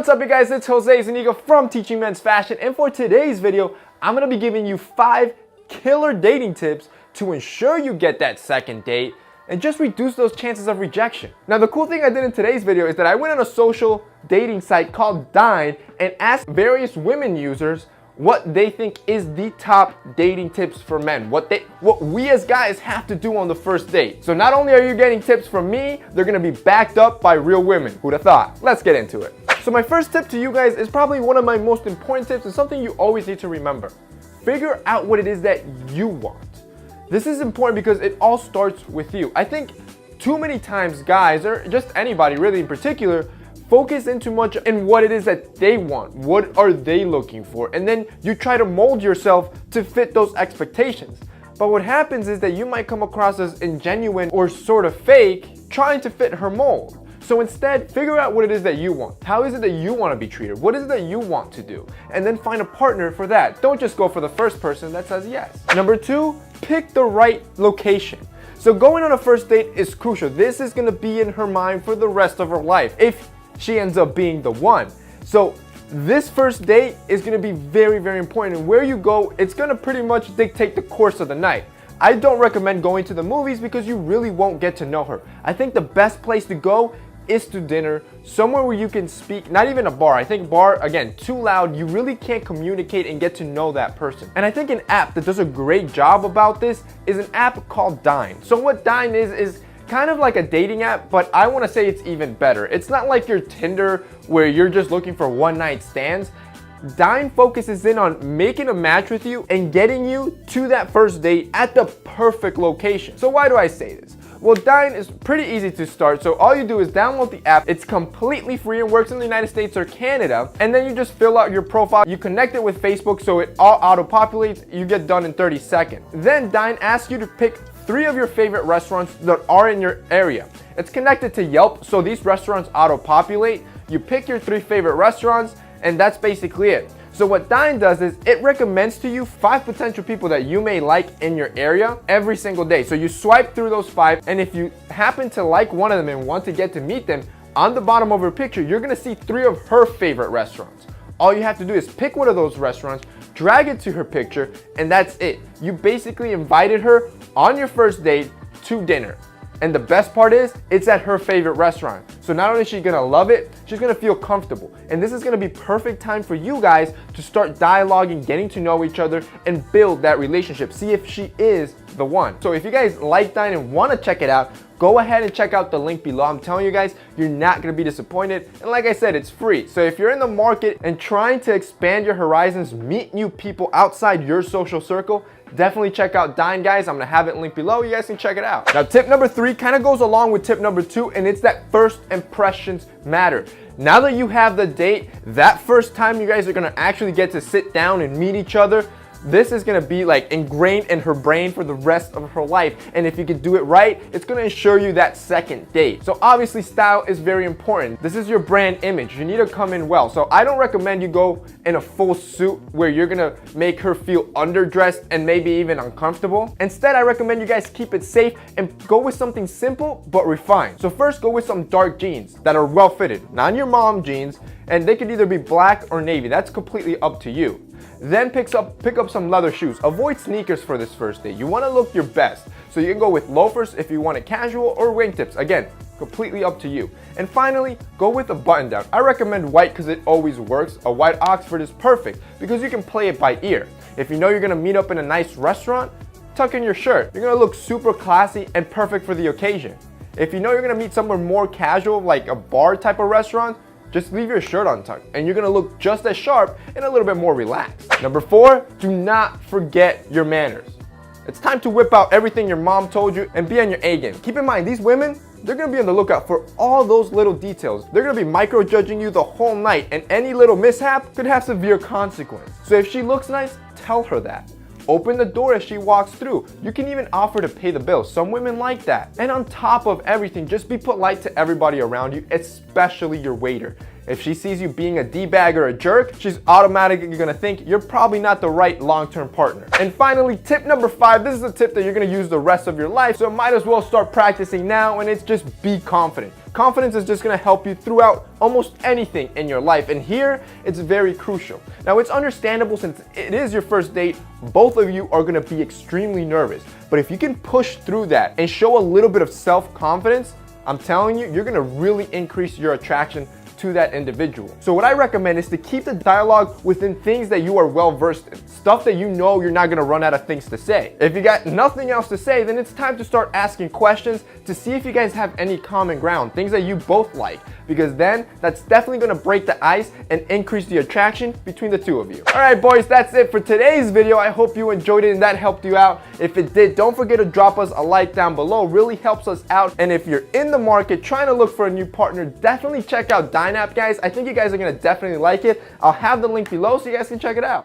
What's up you guys, it's Jose Zuniga from Teaching Men's Fashion, and for today's video, I'm going to be giving you 5 killer dating tips to ensure you get that second date and just reduce those chances of rejection. Now the cool thing I did in today's video is that I went on a social dating site called Dine and asked various women users what they think is the top dating tips for men, what we as guys have to do on the first date. So not only are you getting tips from me, they're gonna be backed up by real women. Who'd have thought? Let's get into it. So my first tip to you guys is probably one of my most important tips and something you always need to remember. Figure out what it is that you want. This is important because it all starts with you. I think too many times guys, or just anybody really in particular, focus in too much in what it is that they want. What are they looking for? And then you try to mold yourself to fit those expectations. But what happens is that you might come across as ingenuine or sort of fake, trying to fit her mold. So instead, figure out what it is that you want. How is it that you want to be treated? What is it that you want to do? And then find a partner for that. Don't just go for the first person that says yes. Number 2, pick the right location. So going on a first date is crucial. This is going to be in her mind for the rest of her life if she ends up being the one. So this first date is going to be very, very important. And where you go, it's going to pretty much dictate the course of the night. I don't recommend going to the movies because you really won't get to know her. I think the best place to go is to dinner, somewhere where you can speak, not even a bar. I think bar, again, too loud, you really can't communicate and get to know that person. And I think an app that does a great job about this is an app called Dine. So what Dine is kind of like a dating app, but I want to say it's even better. It's not like your Tinder where you're just looking for one night stands. Dine focuses in on making a match with you and getting you to that first date at the perfect location. So why do I say this? Well, Dine is pretty easy to start, so all you do is download the app. It's completely free and works in the United States or Canada, and then you just fill out your profile. You connect it with Facebook so it all auto-populates. You get done in 30 seconds. Then Dine asks you to pick 3 of your favorite restaurants that are in your area. It's connected to Yelp, so these restaurants auto-populate. You pick your 3 favorite restaurants, and that's basically it. So what Dine does is it recommends to you 5 potential people that you may like in your area every single day. So you swipe through those 5, and if you happen to like one of them and want to get to meet them, on the bottom of her picture, you're gonna see 3 of her favorite restaurants. All you have to do is pick one of those restaurants, drag it to her picture, and that's it. You basically invited her on your first date to dinner. And the best part is, it's at her favorite restaurant. So not only is she gonna love it, she's gonna feel comfortable. And this is gonna be perfect time for you guys to start dialoguing, getting to know each other, and build that relationship. See if she is the one. So if you guys like Dine and wanna check it out, go ahead and check out the link below. I'm telling you guys, you're not gonna be disappointed. And like I said, it's free. So if you're in the market and trying to expand your horizons, meet new people outside your social circle, definitely check out Dine, guys. I'm gonna have it linked below. You guys can check it out. Now, tip number 3 kind of goes along with tip number 2, and it's that first impressions matter. Now that you have the date, that first time you guys are gonna actually get to sit down and meet each other, this is gonna be like ingrained in her brain for the rest of her life. And if you can do it right, it's gonna ensure you that second date. So obviously style is very important. This is your brand image. You need to come in well. So I don't recommend you go in a full suit where you're gonna make her feel underdressed and maybe even uncomfortable. Instead, I recommend you guys keep it safe and go with something simple but refined. So first, go with some dark jeans that are well fitted, not your mom jeans, and they could either be black or navy. That's completely up to you. Then pick up some leather shoes. Avoid sneakers for this first date. You want to look your best. So you can go with loafers if you want it casual, or wingtips. Again, completely up to you. And finally, go with a button down. I recommend white because it always works. A white Oxford is perfect because you can play it by ear. If you know you're gonna meet up in a nice restaurant, tuck in your shirt. You're gonna look super classy and perfect for the occasion. If you know you're gonna meet somewhere more casual, like a bar type of restaurant, just leave your shirt untucked and you're gonna look just as sharp and a little bit more relaxed. Number 4, do not forget your manners. It's time to whip out everything your mom told you and be on your A game. Keep in mind, these women, they're gonna be on the lookout for all those little details. They're gonna be micro-judging you the whole night, and any little mishap could have severe consequence. So if she looks nice, tell her that. Open the door as she walks through. You can even offer to pay the bill. Some women like that. And on top of everything, just be polite to everybody around you, especially your waiter. If she sees you being a D-bag or a jerk, she's automatically gonna think you're probably not the right long-term partner. And finally, tip number 5, this is a tip that you're gonna use the rest of your life, so might as well start practicing now, and it's just be confident. Confidence is just gonna help you throughout almost anything in your life, and here it's very crucial. Now, it's understandable since it is your first date, both of you are gonna be extremely nervous. But if you can push through that and show a little bit of self-confidence, I'm telling you, you're gonna really increase your attraction to that individual. So what I recommend is to keep the dialogue within things that you are well versed in, stuff that you know you're not gonna run out of things to say. If you got nothing else to say, then it's time to start asking questions to see if you guys have any common ground, things that you both like, because then that's definitely gonna break the ice and increase the attraction between the two of you. All right, boys, that's it for today's video. I hope you enjoyed it and that helped you out. If it did, don't forget to drop us a like down below, really helps us out. And if you're in the market trying to look for a new partner, definitely check out Dynap, guys. I think you guys are gonna definitely like it. I'll have the link below so you guys can check it out.